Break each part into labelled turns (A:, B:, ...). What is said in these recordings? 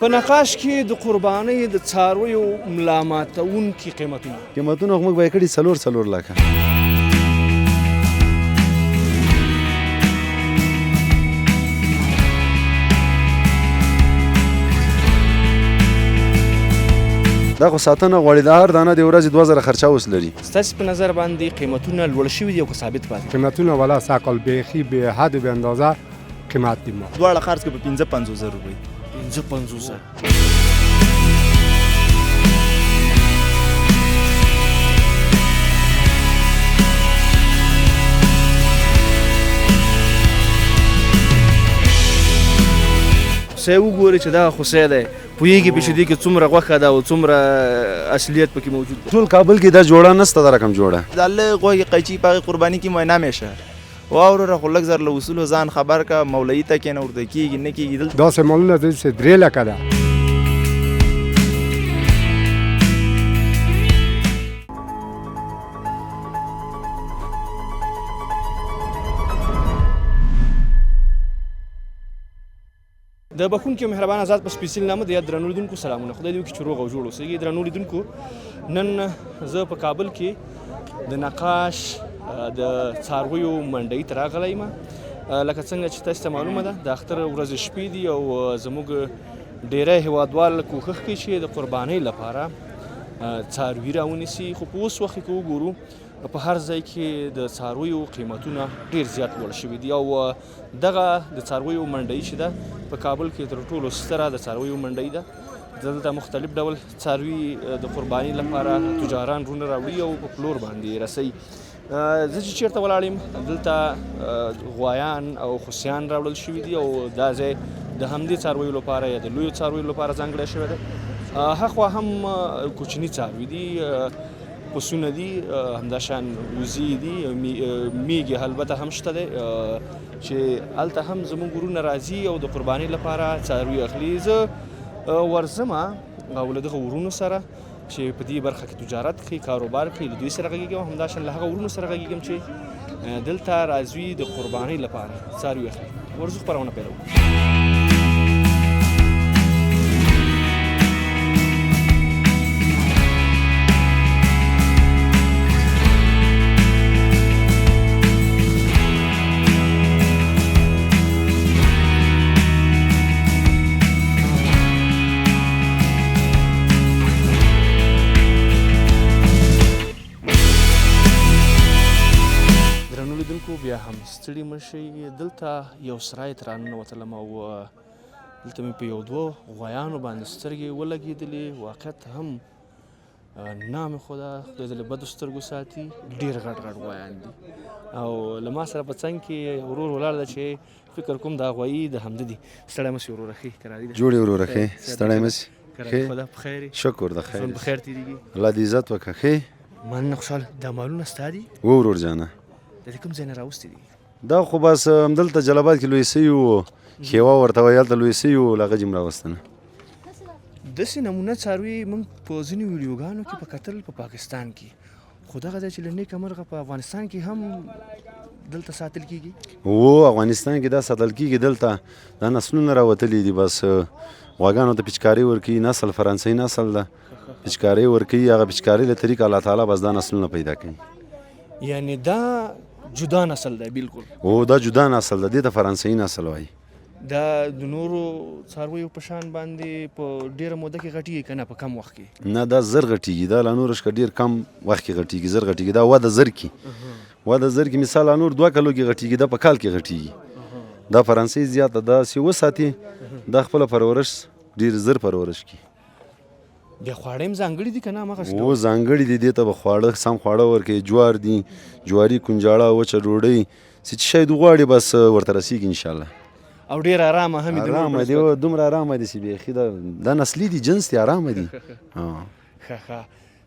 A: په نقاش کې د قربانۍ د څارویو ملا ماتونکي
B: قیمتونه موږ به یې کړي څلور لکه. دا خو ساتنه غواړي، د هر دانه د ورځې 2000 خرچه اوس لري.
A: ستاسې په نظر باندې قیمتونه لوړ شوي دي او که ثابت پاتې؟
C: قیمتونه والا ساکل بیخي به حد به اندازه قیمت دي. ما
D: دواړه خرڅ کې په 55,000 روپۍ.
A: 55,000. سې وګورئ چې دا خوسۍ دی، پوهېږي پې چې دې کې څومره غوښه ده او څومره اصلیت پکې موجود دی.
B: ټول کابل کې دا جوړه نشته، دا رقم جوړه
D: دا لږ غوښې قیچي په هغې قرباني کې معاینه میشه. واوره خو لږ زر له اصولو ځان خبر که مولوي ته کښېنه ورته کېږي نه کېږي. دلته
C: داسې مالونه دي چې 3 لکه ده.
A: د بخښونکي او مهربان آزاد په سپېڅلي نامه د درنو لیدونکو سلامونه. خدای دې وکړي چې روغ او جوړ اوسئ. درنو لیدونکو، نن زه په کابل کې د نقاش د څارویو منډۍ ته راغلی یم. لکه څنګه چې تاسو ته معلومه ده د اختر ورځې شپې دي او زموږ ډیری هیوادوال کوښښ کوي چې د قربانۍ لپاره څاروي راونیسي. خو په اوس وخت کې وګورو په هر ځای کې د څارویو قیمتونه ډېر زیات لوړ شوي دي او دغه د څارویو منډۍ چې ده په کابل کې تر ټولو ستره د څارویو منډۍ ده. دلته مختلف ډول څاروي د قربانۍ لپاره تجاران رونه راوړي او په پلور باندې رسوي. زه چې چېرته ولاړ یم دلته غوایان او خوسیان راوړل شوي دي او دا ځای د همدې څارویو لپاره یا د لویو څارویو لپاره ځانګړی شوی دی. هاخوا هم کوچني څاروي دي، پسونه دي، همداشان وزې دي، میږې البته هم شته دی چې هلته هم زموږ ورونه راځي او د قربانۍ لپاره څاروي اخلي. زه ورځمه او له دغه ورونو سره چې په دې برخه کې تجارت کوي، کاروبار کوي، له دوی سره غږېږم، همداشان له هغه ورونو سره غږېږم چې دلته راځي د قربانۍ لپاره څاروي اخلي. ورځو خپرونه پیلوو. بیا هم ستړي مه شئ. دلته یو سرای ته راننوتلم او دلته مې په یو دوه غوایانو باندې سترګې ولګېدلې. واقعیت هم نام خدا خدای دې له بدو سترګو ساتي. ډېر غټ غوایان دي او له ما سره په څنګ کې ورور ولاړ ده چې فکر کوم دا غوایي د همده دي. ستړی مه شي وروره، ښې کراري ده.
B: جوړې وروره ښې، ستړی مه شي.
A: خدا په خیر.
B: شکر د خیر.
A: ژوند په خیر تېرېږي.
B: الله دې عزت وکړه. ښې
A: مننه خوشحاله. دا مالونه ستا دي؟
B: و ورور جانه.
A: د دې کوم ځای نه راوستي دي؟
B: دا خو بس همدلته جلال آباد کې لوی سوي وو، خیوا ورته وایي، هلته لوی سوي وو، له هغه جې م راوستنه.
A: داسې نمونه څاروي موږ په ځینو ویډیوګانو کې په کتل په پاکستان کې، خو دغه ځای چې له نیکه مرغه په افغانستان کې هم دلته ساتل کېږي.
B: و افغانستان کې دا ساتل کېږي. دلته دا نسلونه راوتلي دي. بس غواګانو ته پچکاري ورکوي، نسل فرانسوي نسل ده، پچکاري ورکوي. هغه پچکاري له طریق الله تعالی بس دا نسلونه پیدا کوي.
A: یعنی دا جدا نسل دی بالکل؟
B: او دا جدا نسل ده، دې ته فرانسوي نسل وایي.
A: دا د نورو څارویو په شان باندې په ډېره موده کې غټېږي که نه په کم وخت کې؟
B: نه، دا زر غټېږي. دا له نورو څخه ډېر کم وخت کې غټېږي، زر غټېږي. دا وده زر کې مثال نور 2 کلو کې غټېږي، دا په کال کې غټېږي. دا فرانسوي زیاته ده چې وساتي، دا خپله پرورش ډېر زر پرورش کړي.
A: بیا خواړه هم ځانګړي دي که نه همغسې ډول؟
B: و ځانګړي دي. دې ته به خواړه سم خواړه ورکوي. جوار دي، جواري، کنجاړه، وچه ډوډۍ، چې شی دې غواړي بس ورته رسېږي انشاءالله.
A: او ډېر ارامه هم دي؟
B: ارامه دي، دومره ارامه دي چې بیخي دا نسلي دي، جنس دي، ارامه دي.
A: ښه.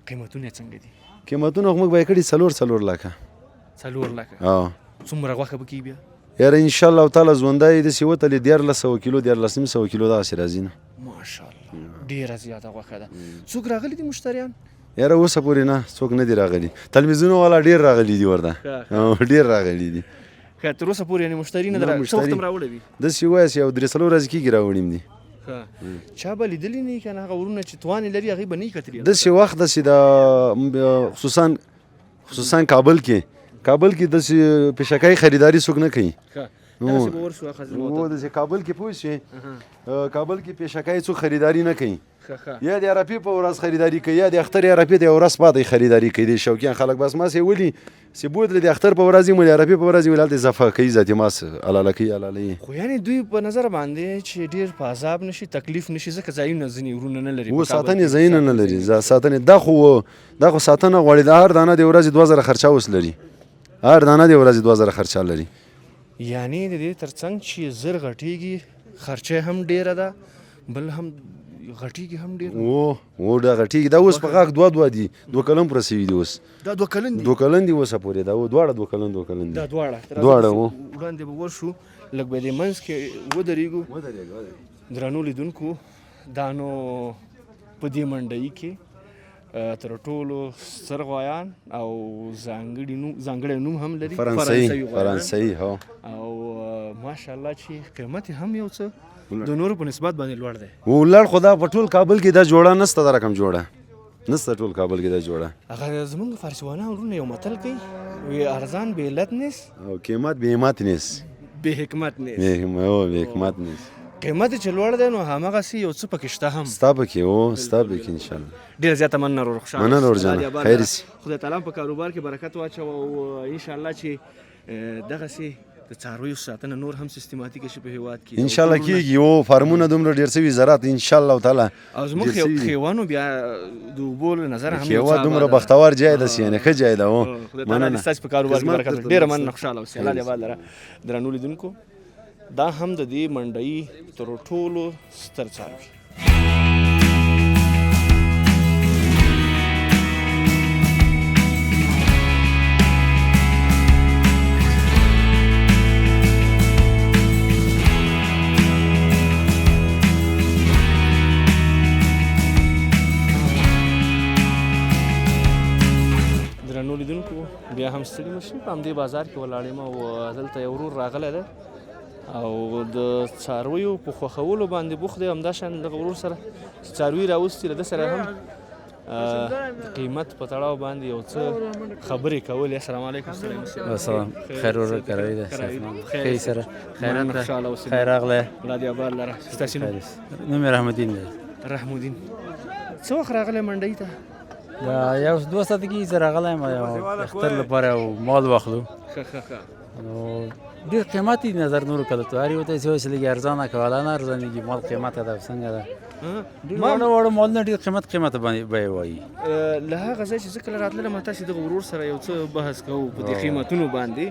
A: قیمتونه یې څنګه دي؟
B: قیمتونه خو موږ به یې کړي 4 لکه.
A: 4 لکه؟ څومره غوښه به کېږي بیا؟
B: یاره انشاءالله تعالی ژوندی داسې وتلې 1400 کیلو، 1400 کیلو دغسې راځي نه.
A: ماشاءالله ډېره زیاته غوښه ده. څوک راغلي دي مشتریان؟
B: یاره اوسه پورې نه څوک نه دي راغلي. تلویزیون والا ډېر راغلي دي ورته، ډېر راغلي دي.
A: که تر اوسه پورې یعنې مشتري نه ده څه وخت هم راوړی وي؟
B: داسې ووایاست یو 3 ورځې کېږي راوړي دي.
A: چا به لیدلی نه که هغه ورونه چې توان لري هغې به نه یې کتلي
B: داسې وخت داسې د خصوصا کابل کې داسې پیشکۍ خریداري څوک نه کوي داسې کابل کې پوه شئ کابل کې پیشکۍ څوک خریداري نه کوي یا د عرفې په ورځ خریداري کوي یا د اختر عرفې ته یو ورځ پاتې خریداري کوي د شوقیان خلک بس ماس یې ولي چې بوتله د اختر په ورځ یې مو د عرفې په ورځ یې ولالته اضافه کوي ذاتي ماس الاله کوي الاله
A: خو یعنې دوی په نظر باندې چې ډېر په عذاب نشي تکلیف نشي ځکه ځایونه ځینې ورونه نه لري
B: و ساتنې ځایونه نه لري ساتنې دا خو ساتنه غواړي د هر دانه د ورځې 2000 خرچه اوس لري هر دانه د ورځې 2000 خرچه لري
A: یعنی د دې ترڅنګ چې زر غټیږي خرچه هم ډیره ده بل هم غټیږي هم ډیره
B: و دا غټیږي دا اوس په غاښ دوه دي 2 کلن پر سوي دي اوس
A: دا 2 کلن دي
B: 2 کلن دي اوس پورې دا دواړه 2 کلن دي
A: دا دواړه وړاندې به ورشو لږ به دې منځ کې ودرېږو درنو لیدونکو دا نو په دې منډۍ کې تر ټولو ستر غوایان او ځانګړی نوم هم لري
B: فرانسوي هو
A: او ماشاءالله چې قیمت هم یو څه د نورو په نسبت باندې لوړ دی
B: ولړ خدا په ټول کابل کې دا جوړه نسته دا رقم جوړه نسته ټول کابل کې دا جوړه
A: هغه زمونږ فارسیوانان ورونه یو متل کوي وی ارزان بې علت نیست
B: او قیمت بې حکمت نیست
A: بې حکمت نیست قیمت چې لوړ دی نو هماغسې یو څه پکې شته هم
B: ستا پکې انشاءالله
A: ډېره زیاته مننه ورور خوشحاله
B: مننه ورجانه خیر شي
A: خدای تعالی په کاروبار کې برکت واچوه او انشاءالله چې دغسې د څارویو ساتنه نور هم سیستماتیکه شي په هیواد کې
B: انشاءالله کېږي او فارمونه دومره ډېر شوي زراعت انشاءالله تعالی
A: او زموږ خیوانو بیا د اوبو له نظره هم
B: خیوا دومره بختور ځای ده یعنې ښه ځای ده
A: خدای تعالی ستاسې په کاروبار کې برکت ورکړي ډېره مننه خوشحاله اوسئ الله دې آباد لره درنو لیدونکو دا هم د دې منډۍ تر ټولو ستر څاروي درنو لیدونکو بیا هم ستړي مه شئ په همدې بازار کې ولاړ یم او دلته یو ورور راغلی دی او د څارویو په خوښولو باندې بوخت دی همداشان دغه ورور سره چې څاروي راوستي له ده سره هم د قیمت په تړاو باندې یو څه خبرې کولې السلام علیکم
E: السلام خیر ورور کرای ده خیر سره خیرات خیر راغله
A: الله دې آباد لره ستاسو
E: نوم رحمدین دی
A: رحمدین څه وخت راغلی منډۍ ته
E: دا یو 2 ساعت کې زه راغلی یم اختر لپاره مال واخلو نو ډېر قیمتي نظر نورو کله تو هر یو ته چې لږ ارزانه کوله نه ارزانېږي مال قیمت ده څنګه ده واړه مالونه ډېر قیمت باندې بیې وایي
A: له هغه ځای چې زه کله راتللم تاسې دغه ورور سره یو څه بحث کوو په دې قیمتونو باندې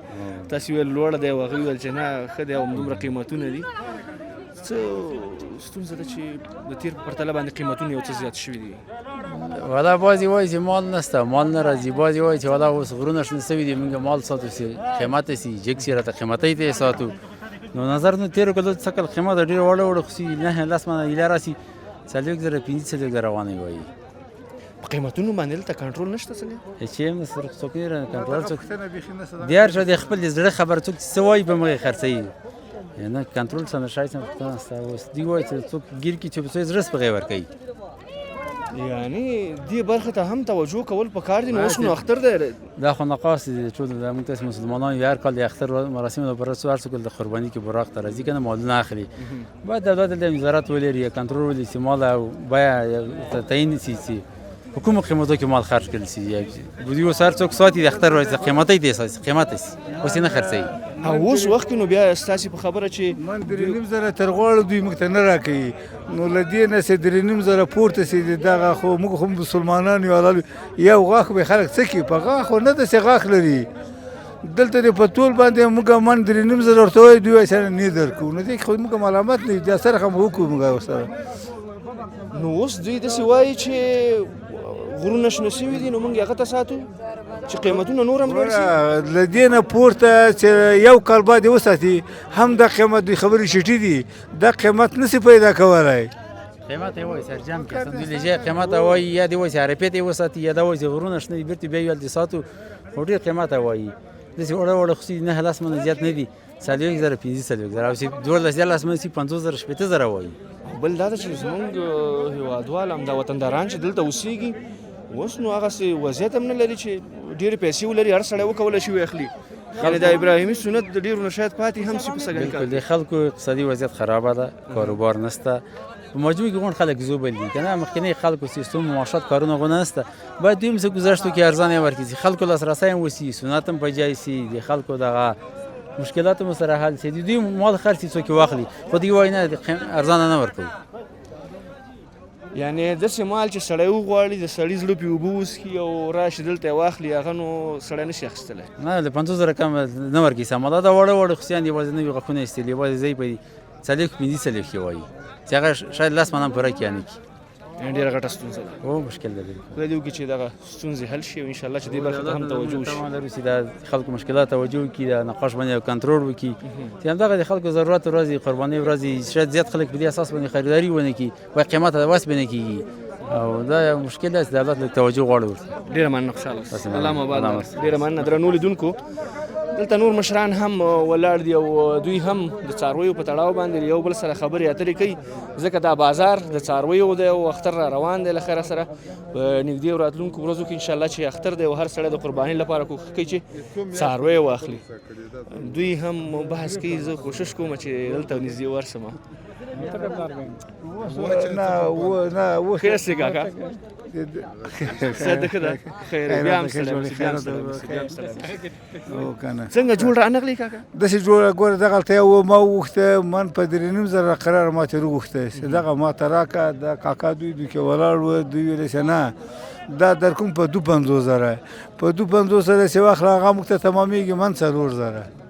A: تاسې ویل لوړ دی او هغه ویل چې نه ښه دی او همدومره قیمتونه دي څه ستونزه ده چې د تیر په پرتله باندې قیمتونه یو څه زیات شوي دي
E: والا بعضې وایي چې مال نشته مال نه راځي بعضې وایي چې والا اوس غرونه شنه سوي دي موږ مال ساتو چې قیمت سي جګ سي راته قیمتۍ ته یې ساتو نو نظر نو تېرو کلو څه کل قیمت ډېر وړه خو سي 9 منه ایله راسي 4,000 روانې وایي
A: په قیمتونو باندې دلته کنټرول نشته څنګه
E: چې هم څوک نه کنټرول څوک دیار شو د خپل زړه خبر څوک څه وایي په مغې خرڅوي نه کنټرول څنګه شای څنګه تاسو اوس دی وایي چې څوک ګیر کې چې څه زړه په غیر کوي
A: یعنی دې برخه ته هم توجه کول پکار دي نو اوس نو اختر دی
E: دا خو نقاص دي ټول د موږ تاسو مسلمانانو هر کال د اختر مراسم لپاره څو څو د قرباني کې براق ته راځي کنه مالونه اخلي بعد دولت د وزارت ولري کنټرول ولري استعمال او بیا تعیین سي په کومو قیمتو کې مال خرج کړل سي بودی وسار څوک ساتي د اختر ورځ قیمتي دي اساس قیمت اوس نه خرڅي
A: او اوس وخت نو بیا ستاسو په خبره چې
F: من 3,000 تر غواړو دوی موږ ته نه راکوي نو له دې نه چې 3,000 پورته سي دغه خو موږ خو مسلمانان یو غاښ به خلک څه کوي په غاښ خو نه داسې غاښ لري دلته دې په ټول باندې موږ من 3,000 ورته وایي دوی سره نه درکو نو دې خو موږ ملامت نه دي سره هم وکړو موږ سره
A: نو اوس دوی داسې وایي چې غرونه شنه شوي دي نو موږ هغه ته ساتو چې قیمتونه نور هم لوړ شي
F: له دې نه پورته چې یو کال بعد یې وساتي هم دا قیمت دوی خبرې شټي دي دا قیمت نشي پیدا کولی
E: قیمت یې وایي سرجم کې دوی لږه قیمت وایي یا دې وایي عرفې ته یې وساتي یا دا وایي غرونه شنه دي بیرته بیا یې دې ساتو خو ډېر قیمت وایي داسې وړه خو 9 منه زیات نه دي 4,000 5,000 او 12,000 منه 50,000 شپېته زره وایي
A: بل دا ده چې زمونږ هېوادوال همدا وطنداران چې دلته اوسېږي اوس نو هغسې وضعیت هم نه لري چې ډېرې پیسې ولري هر سړی وکولی شي واخلي یعنې دا ابراهیمي سنت د ډېرو نه شاید پاتې هم شي په سږني کال
E: د خلکو اقتصادي وضعیت خرابه ده کاروبار نشته په مجموع کې غون خلک زوبل دي که نه مخکینی خلکو سیستم معاشات کارونه غونه نشته باید دوی هم څه ګذشت وکړي ارزانه یې ورکړي چې خلکو لاسرسی هم وسي سنت هم په جای سي د خلکو دغه مشکلات هم سره حل سي دوی مال خرڅي څوک واخلي خو دوی وایي نه ارزانه نه ورکوو
A: یعنې داسې مال چې سړی وغواړي د سړي زړه پې اوبه وڅښي او راشي دلته یې واخلي هغه نو سړی نه شي اخیستلی
E: نه له 50,000 کم نه ورکوي سمه دا د وړه وړه خوسیان یوازې نوي غاښونه ایستلي یوازې زه یې په 40-50 کې وایي چې هغه شاید 10 منه پوره کړي نه کړي
A: یعنې ډېره غټه ستونزه ده
E: او مشکل ده
A: خدای دې وکړي چې دغه ستونزې حل شي او انشاءالله چې دې برخې ته هم توجه وشي
E: لرو چې د خلکو مشکلات توجه وکړي د نقاش باندې کنټرول وکړي چې همدغه د خلکو ضرورت ورځي قربانۍ ورځي شاید زیات خلک په دې اساس باندې خریداري ونه کړي وایي قیمت د وس باندې کېږي او دا یو مشکل دی چې دولت لږ توجه غواړي ورته
A: ډېره مننه خوشحاله اوسئ الله مو آباد ډېره مننه درنو لیدونکو دلته نور مشران هم ولاړ دي او دوی هم د څارویو په تړاو باندې یو بل سره خبرې اترې کوي ځکه دا بازار د څارویو دی او اختر را روان دی له خیره سره په نږدې او راتلونکو ورځو کې انشاءالله چې اختر دی او هر سړی د قربانۍ لپاره کوښښ کوي چې څاروی واخلي دوی هم بحث کوي زه کوشش کوم چې دلته نږدې ورسم
F: نه
A: خیر سي کاکا صدق ده خیر بیا هم سلام
F: او کنه
A: څنګه جوړ رانغلی کاکا
F: داسې جوړه ګوره دغلته یو ما وغوښته من په 3.5 قرار ماته وغوښته دغه ماته راکړه د کاکا دوی کې ولاړ وو دوی ویل چې نه دا در کوم په 2.50 په 2.50 چې واخله هغه موږ ته تمامېږي من 4,000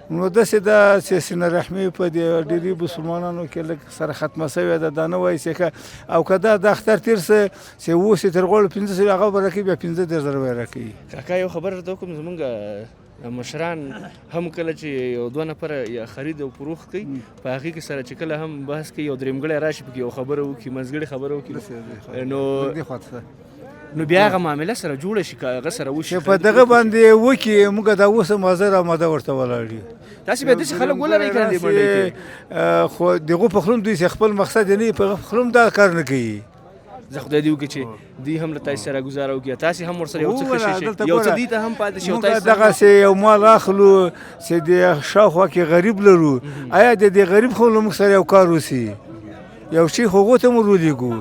F: نو داسې د سیاسي نرحمي په دې ډېري مسلمانانو کې لږ سره ختمه شوې ده دا نه وایي چې او که دا د اختر تېر څه چې اوس یې تر غوړو 15 هغه به راکوي بیا 15,000 به یې راکوي
A: کاکا یو خبر درته وکړم زمونږ مشران هم کله چې یو دوه نفره یا خرید او فروخت کوي په هغې کې سره چې کله هم بحث کوي یو درېمګړی راشي پکې یو خبره وکړي منځګړې خبره وکړي نو بیا هغه معامله سره جوړه شي که هغه سره وشي
F: په دغه باندې وکړي موږ دا اوس هم حاضر آماده ورته ولاړ یو
A: تاسې بیا داسې خلک ولرئ که نه دې منډۍ کې
F: خو دغو په خلم دوی چې خپل مقصد یې نه په خلم دا کار نه کوي
A: زه خدای دې وکړي چې دوی هم له تاسې سره ګزاره وکړي تاسې هم ورسره یو څه ښه شي یو څه دوی ته هم پاتې شي او
F: موږ دغسې یو مال اخلو چې د شاوخوا کې غریب لرو آیا د دې غریب خو له موږ سره یو کار وسي یو شي خو هغو ته مو رولیږو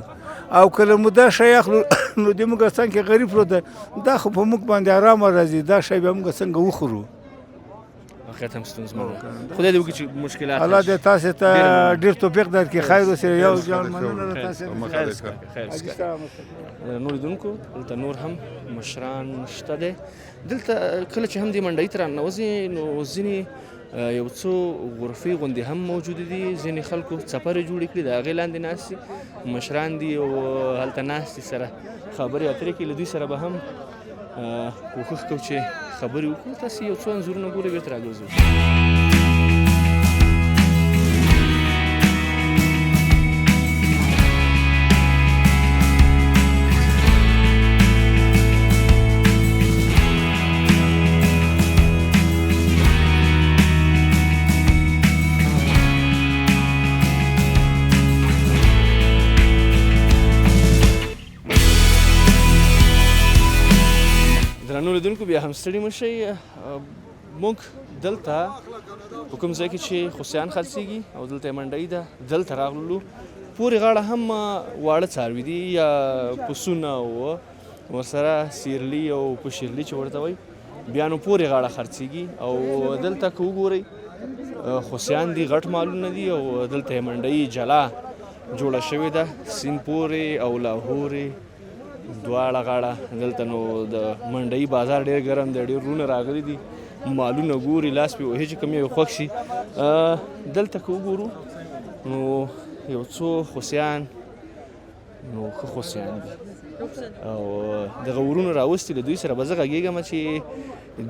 F: او کله مو دا شی اخلو نو د موږ څنګه غریب پروت دا خو په موږ باندې ارامه راځي دا شی بیا موږ څنګه وخورو
A: واقعیت هم ستونزمن ده خدای دې وکړي چې مشکلات
F: الله دې تاسو ته ډېر توفیق درکړي خیر اوسئ یو جان مننه تاسو
A: خیر نور لیدونکو دلته نور هم مشران شته دی دلته کله چې هم دې منډۍ ته راننوځي نو ځینې یو څو غرفې غوندې هم موجودې دي ځینې خلکو څپرې جوړې کړي د هغې لاندې ناست دي مشران دي او هلته ناست دي سره خبرې اترې کوي له دوی سره به هم کوښښ کوو چې خبرې وکړو تاسې یو څو انځورونه ګورئ بېرته راګرځو درنو لیدونکو بیا هم ستړي مه شئ موږ دلته په کوم ځای کې چې خوسیان خرڅېږي او دلته یې منډۍ ده دلته راغلو پورې غاړه هم واړه څاروي دي یا پسونه او ورسره سیرلي او پشیرلي چې ورته وایي بیا نو پورې غاړه خرڅېږي او دلته که وګورئ خوسیان دي غټ مالونه دي او دلته یې منډۍ جلا جوړه شوې ده سیند پورې او لاهورې دواړه غاړه دلته نو د منډۍ بازار ډېر ګرم دی ډېر رونه راغلي دي مالونه ګوري لاس پې وهي چې کوم یو خوښ شي دلته که وګورو نو یو څو خوسیان نو ښه خوسیان دي او دغه ورونه راوستي له دوی سره به زه غږېږم چې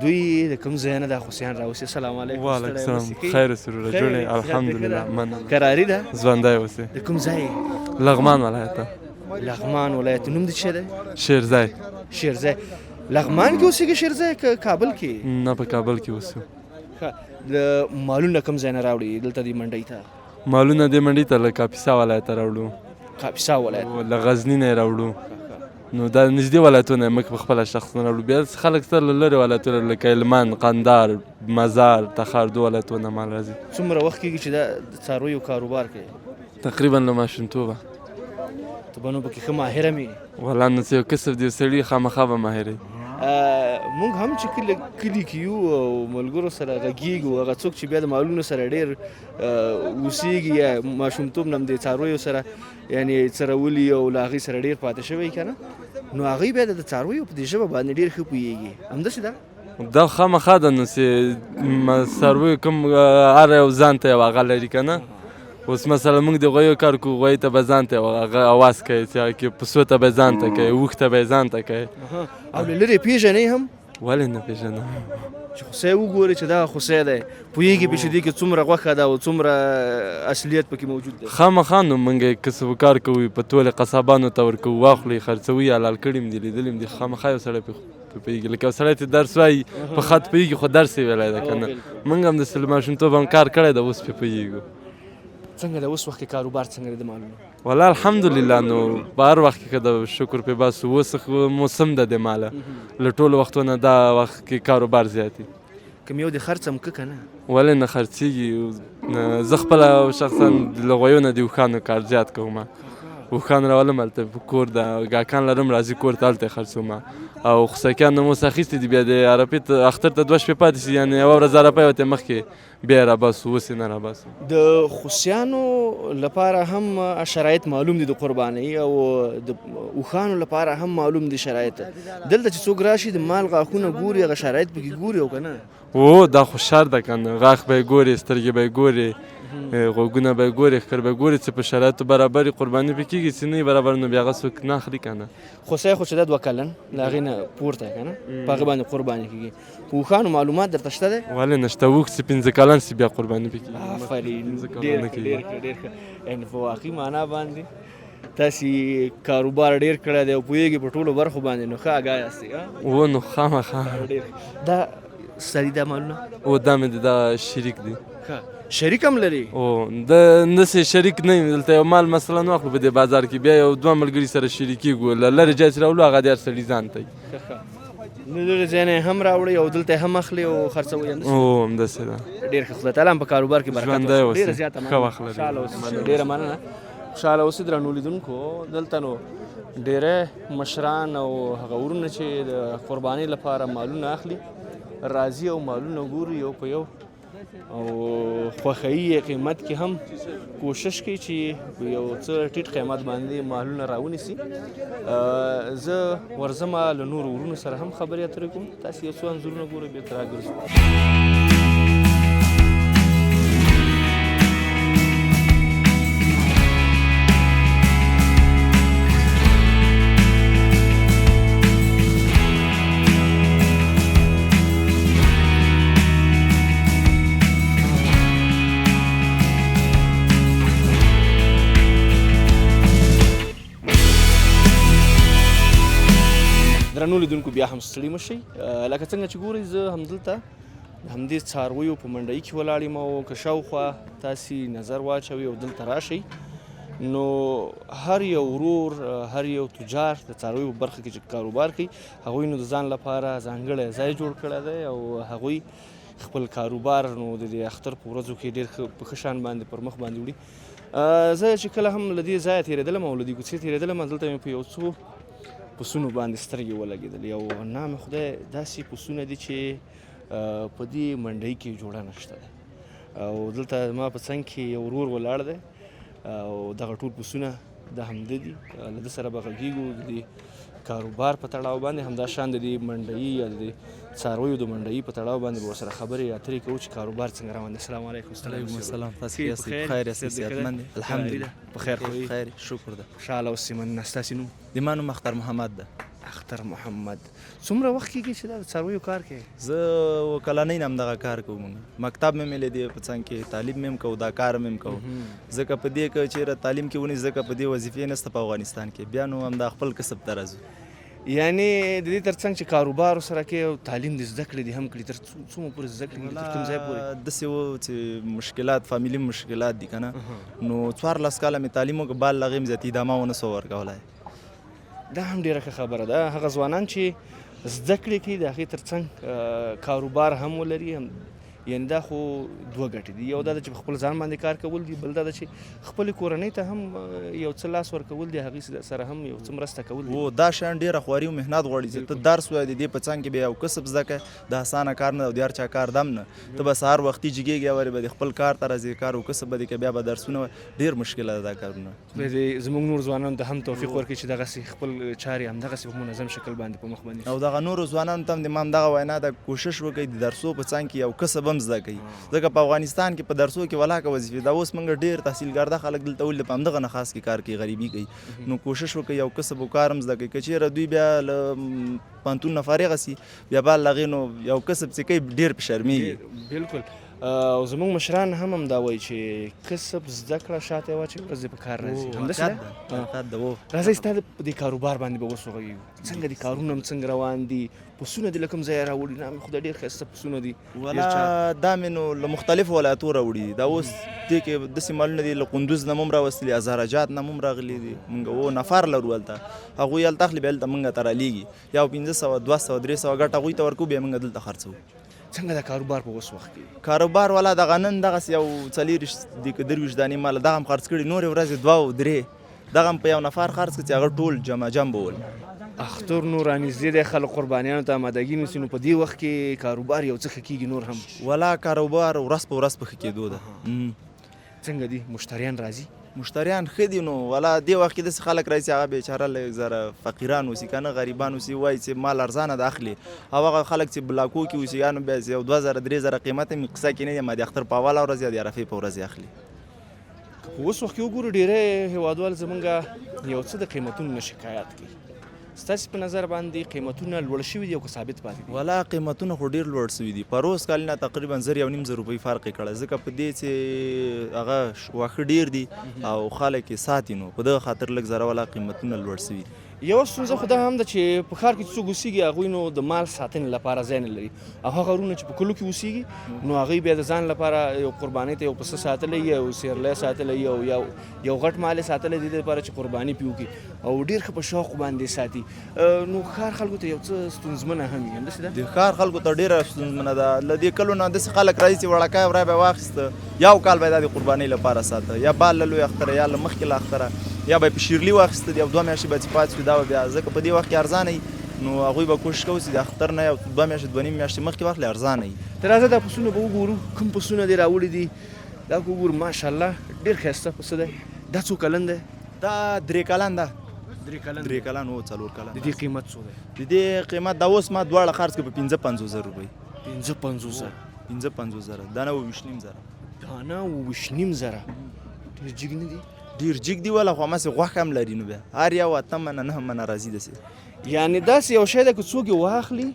A: دوی د کوم ځای نه دا خوسیان راوستي السلام علیکم
G: وعلیکم السلام خیر سرور جوړې الحمدلله مننه
A: کراري ده
G: ژوندی اوسې
A: د کوم ځای
G: لغمان ولایت
A: لغمان ولایت نوم دې څه دی
G: شیرزای
A: شیرزای لغمان کې اوسېږي شیرزای که کابل کې
G: نه په کابل کې اوسو
A: د مالونه کوم ځای نه راوړي دلته دې منډۍ ته
G: مالونه دې منډي ته له کاپیسا ولایت راوړو
A: کاپیسا ولایت
G: له غزني نه راوړو نو دا نږدې ولایتونه موږ په خپله شخصا راوړو بیا خلک تر له لرې ولایتونه لکه هلمند قندار مزار تخار دو ولایتونه مال راځي
A: څومره وخت کېږي چې دا د څارویو کاروبار کوي
G: تقریبا له ماشومتوبه
A: ته به نو پکې ښه ماهره مې
G: والله نو څه یو کسب دی سړي خامخا به ماهر
A: موږ هم چې کله کلي کې یو او ملګرو سره غږیږو هغه څوک چې بیا د مالونو سره ډېر اوسېږي یا ماشومتوب نه هم د څارویو سره یعنې څرولي او له هغې سره ډېر پاتې شوی که نه نو هغوی بیا د څارویو په دې ژبه باندې ډېر ښه پوهېږي همداسې ده
G: دا خامخا ده نو چې څارویو کوم هر یو ځان ته یو هغه لري که نه اوس مثلا موږ د غویو کار کوو غویو ته به ځان ته هغه اواز کوي چې هغه کې پسو ته به ځان ته کوي اوښ ته به یې ځان ته کوي
A: او له لرې پېژنئ هم
G: ولې نه پېژنم
A: چې خوسی وګورئ چې دا خوسی دی پوهېږي پې چې دې کې څومره غوښه ده او څومره اصلیت پکې موجود دی
G: خامخا نو موږ کسب و کار کوو په ټولې قصابانو ته ورکوو واخلئ خرڅوي حلال کړي م دي لیدلي م دي خامخا یو سړی پې پوهېږي لکه یو سړی ته درس وایي په خط پوهېږي خو درس یې ویلی ده که نه موږ هم داسې له ماشومتوب هم کار کړی ده اوس پې پوهېږو
A: څنګه د اوس وخت کې کاروبار څنګه دی د مالونو
G: والله الحمدلله نو په هر وخت کې که د شکر پې باسو اوس موسم ده د ماله له ټولو وختونه دا وخت کې کاروبار زیات دی
A: کوم یو د خرڅ هم که که نه
G: ولې نه خرڅېږي زه خپله شخصا له غویو نه د اوښانو کار زیات کوم اوښان راولم هلته په کور د ګاکان لرم راځي کور ته هلته یې خرڅوم او خصکیان نو اوس اخیستي دي بیا د عربي اختر ته 2 شپې پاتې شي یعنې یوه ورځ عربی ورته مخکې بیا یې راباسو اوس یې نه راباسو
A: د خوسیانو لپاره هم شرایط معلوم دي د قربانۍ او د اوښانو لپاره هم معلوم دي شرایط دلته چې څوک راشي د مال غاښونه ګوري هغه شرایط پکې ګوري او که نه
G: او دا خو شر ده که نه غاښ به یې ګوري سترګې به یې ګوري غوږونه به یې ګوري ښکر به یې ګوري چې په شرایطو برابر قرباني پې کېږي چې نه برابر نو بیا هغه څوک نه اخلي که نه
A: خوسی خو چې دا 2 کلن له هغې نه پورته که نه په هغې باندې قرباني کېږي په اوښانو معلومات درته شته دی
G: ولې نشته اوښ چې 15 کلن سي بیا قرباني پې کېږي
A: آفرین ډېر ښه یعنې په واقعي معنا باندې تاسې کاروبار ډېر کړی دی او پوهېږي په ټولو برخو باندې نو ښه اګاه یاستئ
G: و نو خامخا
A: دا سړي دا مالونه
G: او دا مې دا شریک دی
A: شریک هم لري
G: او د نسې شریک نه یم دلته یو مال مثلا واخلو په دې بازار کې بیا یو 2 ملګري سره شریکېږو له لرې ځای چې راوړو هغه د هر سړي ځان ته
A: نو لرې ځای نه هم راوړئ او دلته هم اخلي او خرڅوئ
G: او همداسې ده
A: ډېر ښه خدای تعالی هم په کاروبار کې برکت
G: ژوندی
A: ورکړي.
G: اوسئ.
A: ډېره زیاته
G: ښه وخت لرئ.
A: خوشحاله اوسئ. ډېره مننه خوشحاله اوسئ درنو لیدونکو دلته نو ډېری مشران او هغه ورونه چې د قربانۍ لپاره مالونه اخلي راځي او مالونه ګوري یو په یو او خوښوي قیمت کې هم کوشش کوي چې په یو څه ټیټ قیمت باندې مالونه راونیسي زه ورځم له نورو ورونو سره هم خبرې اترې کوم تاسې یو څو انځورونه ګورئ بېرته راګرځو درنو لیدونکو بیا هم ستړي مه شئ لکه څنګه چې ګورئ زه همدلته د همدې څارویو په منډۍ کې ولاړ یم او که شاوخوا تاسې نظر واچوئ او دلته راشئ نو هر یو ورور هر یو تجار د څارویو په برخه کې چې کاروبار کوي هغوی نو د ځان لپاره ځانګړی ځای جوړ کړی دی او هغوی خپل کاروبار نو د دې اختر په ورځو کې ډېر په ښه شان باندې پر مخ باندې وړي زه چې کله هم له دې ځایه تېرېدلم او له دې کوڅې تېرېدلم دلته مې په یو څو پسونو باندې سترګې ولګېدلې او نام خدای داسې پسونه دي چې په دې منډۍ کې جوړه نشته ده او دلته زما په څنګ کې یو ورور ولاړ دی او دغه ټول پسونه د همده دي له ده سره به غږېږو د دې کاروبار په تړاو باندې همدا شان د دې منډۍ یا د دې څارویو د منډۍ په تړاو باندې به ورسره خبرې اترې کوو چې کاروبار څنګه روان دی السلام علیکم
D: وعلیکم السلام تاسو یاستئ بخیر یاستئ صحتمند الحمدلله
A: بخیر خو
D: خیر شکر ده
A: خوشحاله اوسئ مننه ستاسې نوم
D: د ما نوم اختر محمد ده
A: اختر محمد څومره وخت کېږي چې دا د څارویو کار کوي
D: زه کلنۍ نه همدغه کار کوم مکتب مې مې دی په څنګ کې تعلیم مې هم کوو دا کار مې هم کوو ځکه په دې که چېرې تعلیم کې ونیسي ځکه په دې وظیفې نشته په افغانستان کې بیا نو همدا خپل کسب ته راځو
A: یعنی د دې ترڅنګ چې کاروبار سره کې او تعلیم د زده کړې دې هم کړي تر څومره پورې زده کړې تر کوم ځای پورې
D: داسې و چې مشکلات فامیلي مشکلات دي که نه نو 14 کاله مې تعلیم وکړ بال له هغې مې زیاتې ادامه ونه سو ورکولی
A: دا هم ډېره ښه خبره ده هغه ځوانان چې زده کړې کوي د هغې ترڅنګ کاروبار هم ولري یعنې دا خو دوه ګټې دي یو دا ده چې په خپل ځان باندې کار کول دي بل دا ده چې خپلې کورنۍ ته هم یو څه لاس ورکول دي هغې سره هم یو څه مرسته کول دي
D: دا شیان ډېره خواري او محنت غواړي چې ته درس وایې د دې په څنګ کې بیا یو کسب زده کړې د اسانه کار نه او د هر چا کار دم نه ته به سهار وختي جګېږې او به د خپل کار ته راځې کار او کسب به دې کوې بیا به درسونه ډېر مشکله ده دا کارونه
A: خدای دې زموږ نور ځوانانو ته هم توفیق ورکړي چې دغسې خپل چارې همدغسې په منظم شکل باندې په مخ باندې
D: او دغه نورو ځوانانو ته هم د ما همدغه وینا ده کوشش وکړئ د درسو په څنګ کې یو کسب هم زده کوي ځکه په افغانستان کې په درسو کې ولاکه وظیفې دا اوس موږ ډېر تحصیلګرده خلک دلته ولې په همدغه نخاس کې کار کوي غریبي کوي نو کوشش وکړئ یو کسب و کار هم زده کوي که چېرې دوی بیا له پوهنتون نه فارغه سي بیا بال له هغې نو یو کسب چې کوي ډېر په شرمېږي
A: بلکل او زموږ مشران هم همدا وایي چې کسب زده کړه شاته یې واچوي ورځې په کار راځي همداسې ده راځئ ستا د دې کاروبار باندې به اوس وغږېږو څنګه دي کارونه هم څنګه روان دي پسونه دي له کوم ځایه راوړي نه خو دا ډېر ښایسته پسونه دي
D: ولا دا مې نو له مختلفو ولایتو راوړي دي دا اوس دې کې داسې مالونه دي له قندوز نه هم راوستلي هزارجات نه هم راغلي دي موږ نفر لرو هلته هغوی هلته اخلي بیا هلته موږ ته رالیږي یا 500 200 300 ګټه هغوی ته ورکوو بیا موږ دلته خرڅوو
A: څنګه د کاروبار په اوس وخت کې
D: کاروبار والا دغه نن دغسې یو 40 دانې مال دغه هم خرڅ کړي نورې ورځې 2 او 3 دغه هم په یو نفر خرڅ کړي چې هغه ټول جمع جم به ول
A: اختر نور رانږدې دی خلک قربانیانو ته آمادګي نیسي نو په دې وخت کې کاروبار یو څه ښه کېږي نور هم
D: ولا کاروبار ورځ په ورځ په ښه کېدو ده
A: څنګه دي مشتریان راځي
D: مشتریان ښه دي نو ولا دې وخت کې داسې خلک راځي هغه بیچاره لږ زره فقیران اوسي که نه غریبان اوسي وایي چې مال ارزانه ده اخلي او هغه خلک چې بلاکو کې اوسي یا نو بیا یو 2000 3000 قیمت هم قصه کې نه دی ما د اختر په اوله ورځ یا د عرفې په ورځ اخلي
A: اوس وخت کې وګورو ډېری هېوادوال زمونږ یو څه د قیمتونو نه شکایت کوي ستاسې په نظر باندې قیمتونه لوړ شوي دي او که ثابت پاتې دي
D: ولا قیمتونه خو ډېر لوړ شوي دي پروس کال نه تقریبا 1.5 روپۍ فرق یې کړی ځکه په دې چې هغه واښه ډېر دي او خلک یې ساتي نو په دغه خاطر لږ زره ولا قیمتونه لوړ شوي دي
A: یوه ستونزه خو دا هم ده چې په ښار کې چې څوک اوسېږي هغوی نو د مال ساتنې لپاره ځای نه لري او هغه غرونه چې په کلو کې اوسېږي نو هغوی بیا د ځان لپاره یو قربانۍ ته یو پسه ساتلی یو سیرلی ساتلی یو غټ مال یې ساتلی د دې لپاره چې قرباني پې وکړي او ډېر ښه په شوق باندې ساتي نو ښار خلکو ته یو څه ستونزمنه هم وي همداسې ده
D: د ښار خلکو ته ډېره ستونزمنه ده له دې کلو نه داسې خلک راځي چې وړکی ورای به یې واخیسته یو کال به یې دا د قربانۍ لپاره ساته یا بال له لوی اختره یا له مخکې له اختره یا به یې په شیرلي واخیسته د یو 2 میاشتې به چې پاتې شي دا به بیا ځکه په دې وخت کې ارزانه وي نو هغوی به کوشش کوي چې د اختر نه یو 2 میاشتې 2.5 میاشتې مخکې واخلي ارزانه وي
A: ته راځه دا پسونه به وګورو کوم پسونه دې راوړي دي دا که وګورو ماشاءالله ډېر ښایسته پسه دی دا څو کلن دی
D: دا 3 کلن ده
A: 3
D: کلن او 4 کلن
A: د دې قیمت څو دی
D: د دې قیمت دا اوس ما دواړه خرڅ کړه په 55,000 روپۍ 55,000 دا نه 29,000
A: دانه 29,000 ډېر جګ نه دي
D: ډېر جګ دي ولا خو هماسې غوښه هم لري نو بیا هر یو 8 منه 9 منه راځي داسې
A: یعنې داسې یو شی ده که څوک یې واخلي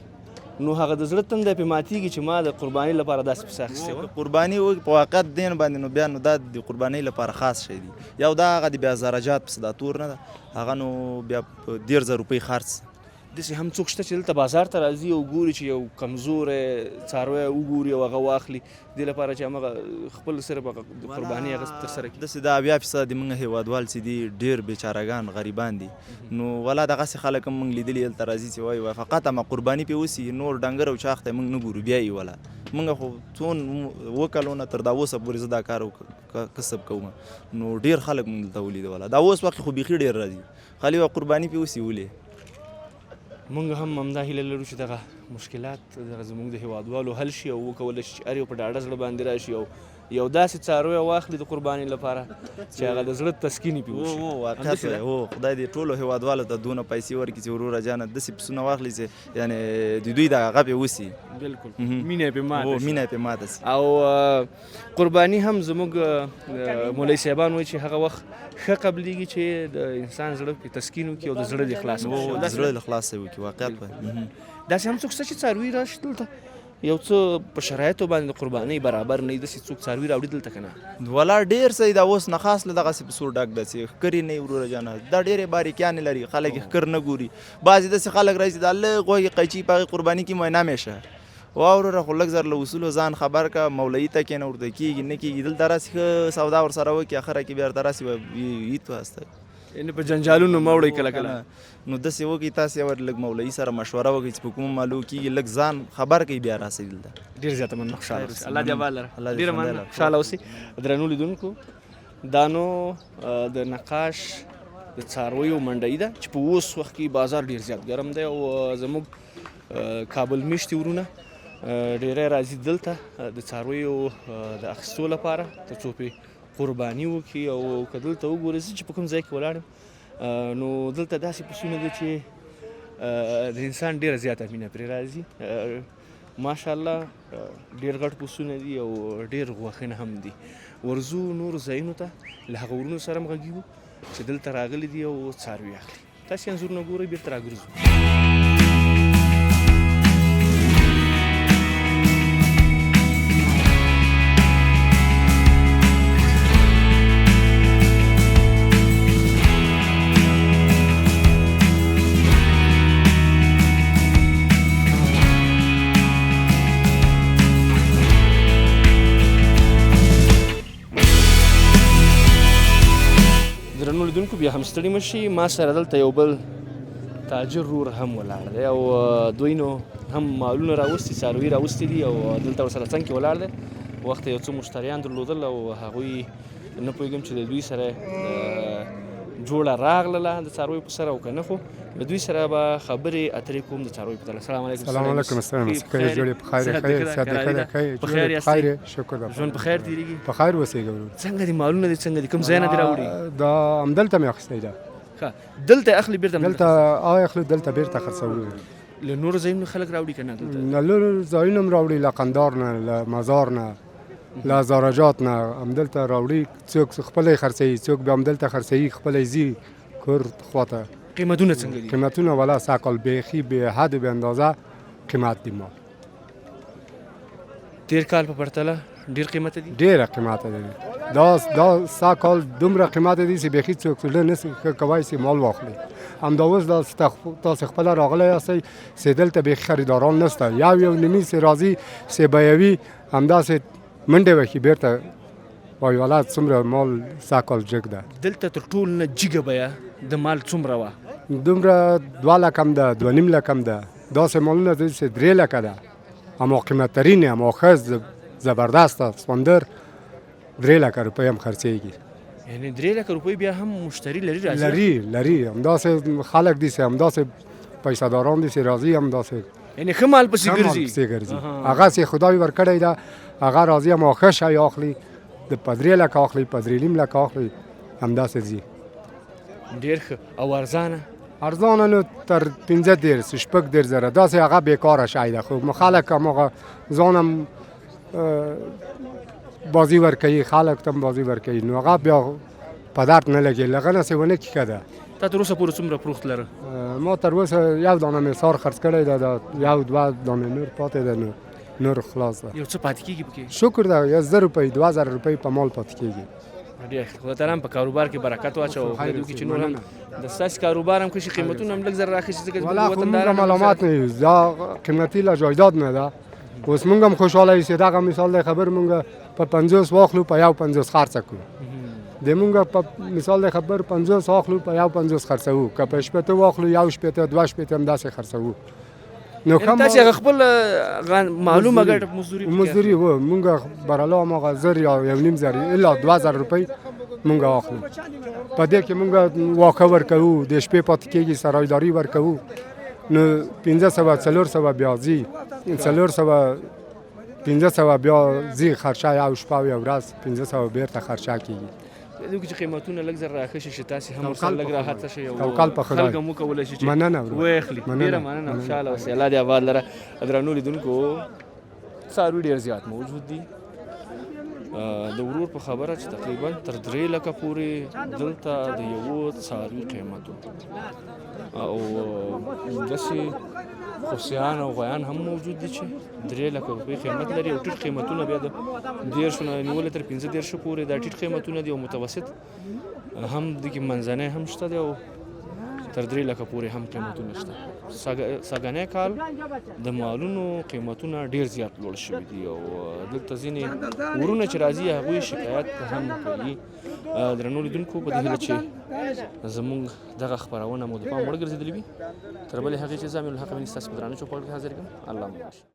A: نو هغه د زړه تنده پې ماتېږي چې ما د قربانۍ لپاره داسې پسه اخیستی وه
D: قرباني وکړي په واقعیت دین باندې نو بیا نو دا د قربانۍ لپاره خاص شی دی یو دا هغه د بیا زراجات پسه دا تور نه ده هغه نو بیا په 1,000 روپۍ خرڅ
A: داسې هم څوک شته چې دلته بازار ته راځي او ګوري چې یو کمزوری څاروی وګوري او هغه واخلي دې لپاره چې همغه خپل صرف د قربانۍ هغه ترسره کړي
D: داسې دا 80% د موږ هېوادوال چې دي ډېر بیچارهګان غریبان دي نو ولا دغسې خلک هم موږ لیدلي هلته راځي چې وایي فقط همه قرباني پې وسي نور ډنګر او چاغ ته موږ نه ګورو بیا یې ولا موږ خو څون 2 کلونه تر دا اوسه پورې زه دا کار کسب کوم نو ډېر خلک موږ دلته ولیده ولا دا اوس وخت خو بیخي ډېر راځي خالي قرباني پې وسي ولې
A: مونږ هم همدا هیله لرو چې دغه مشکلات دغه زموږ د هېوادوالو حل شي او وکولی شي چې هر یو په ډاډه زړه باندې راشي او یو داسې څاروی واخلي د قربانۍ لپاره چې هغه د زړه تسکین یې پې وشي
D: واقعیت دی هو خدای دې ټولو هېوادوالو ته دونه پیسې ورکړي چې وروره جانه داسې پسونه واخلي چې یعنې د دوی د هغه پې وسي
A: بلکل مینه یې پې ماته شي
D: مینه یې پې ماته سي
A: او قرباني هم زموږ مولوي صاحبان وایي چې هغه وخت ښه قبلیږي چې د انسان زړه پې تسکین وکړي او د زړه دې خلاص
D: وکړي د زړه دې خلاص وکړي واقعیت وایي
A: داسې هم څوک شته چې څاروي راشي دلته یو څه په شرایطو باندې د قربانۍ برابر نه وي داسې څوک څاروي راوړي دلته که نه
D: ولا ډېر صحیح دا اوس نه خاص له دغسې په سور ډک داسې ښکرې نه وي وروره جانه دا ډېرې باریکیانې لري خلک یې ښکر نه ګوري بعضې داسې خلک راشي دا لږ غوښې قیچي په هغې قرباني کې معاینه میشه واوروره خو لږ زر له اصولو ځان خبر که مولوي ته کښېنه ورته کېږي نه کېږي دلته راسي ښه سودا ورسره وکړي اخره کې بیا ورته راسي به عید واسطه
A: یعنې په جنجالونو مه وړئ کله کله
D: نو داسې وکړئ تاسې ور لږ مولوي سره مشوره وکړئ چې په کومه معلوم کېږي لږ ځان خبر کوي بیا راسئ دلته
A: ډېر زیاته مننه خوشحاله اوسئ الله دې آباد لره
D: الله دې
A: ډېره
D: ژوندی
A: مننه
D: لره.
A: خوشحاله اوسئ درنو لیدونکو دا نو د نقاش د څارویو منډۍ ده چې په اوس وخت کې بازار ډېر زیات ګرم دی او زموږ کابل میشتي ورونه ډېری راځي دلته د څارویو د اخیستو لپاره تر څو پرې قرباني وکړي او که دلته وګورئ زه چې په کوم ځای کې ولاړ یم نو دلته داسې پسونه ده چې د انسان ډېره زیاته مینه پرې راځي ماشاءالله ډېر غټ پسونه دي او ډېر غوښنه هم دي ورځو نورو ځایونو ته له هغه ورونو سره هم غږیږو چې دلته راغلي دي او څاروي اخلي تاسې انځورونه ګورئ بېرته راګرځو درنو لیدونکو بیا هم ستړي مه شئ ما سره دلته یو بل تاجر رور هم ولاړ دی او دوی نو هم مالونه راوستي څاروي راوستي دي او دلته ورسره څنګ کې ولاړ دی وخت یو څه مشتریان درلودل او هغوی نه پوهېږم چې د دوی سره جوړه راغله د څارویو په سره او که نه خو له دوی سره به خبرې اترې کوم د څارویو په تله السلام علیکم
C: سلام علیکم السلام څنګه جوړې په خیر خیر صحت دې ښه دی
A: په خیر یاست
C: خیر شکر
A: ژوند په خیر تېرېږي
C: په خیر اوسېږه ورور
A: څنګه دي مالونه دي څنګه دي کوم ځای نه دي راوړي
C: دا همدلته مې اخیستی ده
A: ښه دلته اخلي بېرته
C: دلته اخلو دلته بیرته خرڅوو
A: له نورو ځایونو خلک راوړي که نه دلته
C: نه لور ځایونه هم راوړي له قندار نه له مزار نه له زاراجات نه همدلته راوړي څوک خپله یې خرڅوي څوک بیا همدلته خرڅوي خپله یې ځي کور خواته
A: قیمتونه څنګه دي
C: قیمتونه والا ساکال بیخی به حد و به اندازه قیمت دي مال
A: تیر کال په پرتله ډیر قیمت دي
C: ډیره قیمت دي دا ساکال دومره قیمت دي چې بیخي څوک له نس کوي چې مال واخلي همدا اوس دا تاسو خپل راغلی یاستئ چې دلته بیخي خریداران نشته یو نیمې چې راځي چې بیوي همداسې منډې وکړي بیرته وایي ولاد څومره مال ساکال جګ ده
A: دلته تر ټولو نه جګه بیه د مال څومره وه
C: دومره 2 لک هم ده 2.5 لک هم ده داسې مالونه دي چې 3 لکه ده اما قیمت ترین اما ښه زبردست سپندر 3 لکه روپۍ هم خرڅېږي
A: یعنې 3 لکه روپۍ بیا هم مشتری لري راځي
C: لري همداسې خلک دي چې همداسې پیسه‌داران دي چې راځي همداسې
A: یعنې ښه مال پسې ګرځي
C: هغه چې خدای ورکړی ده هغه راځي اما ښه شی اخلي د په 3 لکه اخلي په 3.5 لکه اخلي همداسې ځي
A: ډېر ښه او ارزانه
C: ارزانه نو تر 15 شپږ دېرش زره داسې هغه بیکاره شی ده خو خلک هماغه ځانم بازی ورکوي خلک ته بازی ورکوي نو هغه بیا په درد نه لګي لغه نه ونه کې ده
A: تا تر اوسه پورې څومره پروخت لره
C: ما تر اوسه یو دانه مې سار خرڅ کړی ده یو دوه دانې نور پاتې ده نور خلاص ده
A: یو څه پاتې کېږي پکې
C: شکر ده 1000 روپۍ 2000 روپۍ په مال پاتې کېږي
A: ډېر خدای تعالی هم په کاروبار کې برکت واچوي خدای دې چې نور هم د ستاسې کاروبار هم کښې قیمتونه هم لږ زر راخیستي ځکه
C: والا خو موږ معلومات نه یو دا قیمتي له جایداد نه ده اوس موږ هم خوشحاله یو چې دغه مثال دی خبر موږ په 50 واخلو په یو 50 خرڅه کړو د موږ په مثال دی خبر 50 واخلو په یو 50 خرڅوو که په شپېته واخلو یو شپېته دوه شپېته هم داسې خرڅوو نو
A: تاسې هغه خپل معلومه ګټه
C: مزدوري و موږ براله هماغه زر یا یو نیم زر الا 2000 روپۍ موږ اخلو په دې کې موږ واښه ورکوو د شپې پاتې کېږي سرایداري ورکوو نو 500 بیا ځي 500 بیا ځي خرچه یو شپه او یو ورځ 500 بیرته خرچه کېږي
A: دغه چې قیمتونه لږ زر راخښي چې تاسې هم ورسره لږ راحته شئ او
C: توکل په خدای
A: خلک هم وکولی شي چې
C: مننه
A: واخلي ډېره مننه خوشحاله اوسئ الله دې آباد لره درنو لیدونکو څاروي ډېر زیات موجود دي د ورور په خبره چې تقریبا تر 3 لکه پورې دلته د یوه څاروي قیمت و او داسې خوسیان او غویان هم موجود دي چې 3 لکه روپۍ قیمت لري او ټیټ قیمتونه بیا د 10 نه نیولې تر 15 پورې دا ټیټ قیمتونه دي او متوسط هم دغه منځنی هم شته دی او تر 3 لکه پورې هم قیمتونه شته. سږنی کال د مالونو قیمتونه ډیر زیات لوړ شوي دي او دلته ځینې ورونه چې راځي هغوی شکایت هم کوي. درنو لیدونکو په دې هیله چې زموږ دغه خپرونه مو د پام وړ ګرځېدلې وي. تر بلې هغې چې زه امین الحق امین ستاسو په درانه چوپړ کې حاضر یم. الله مو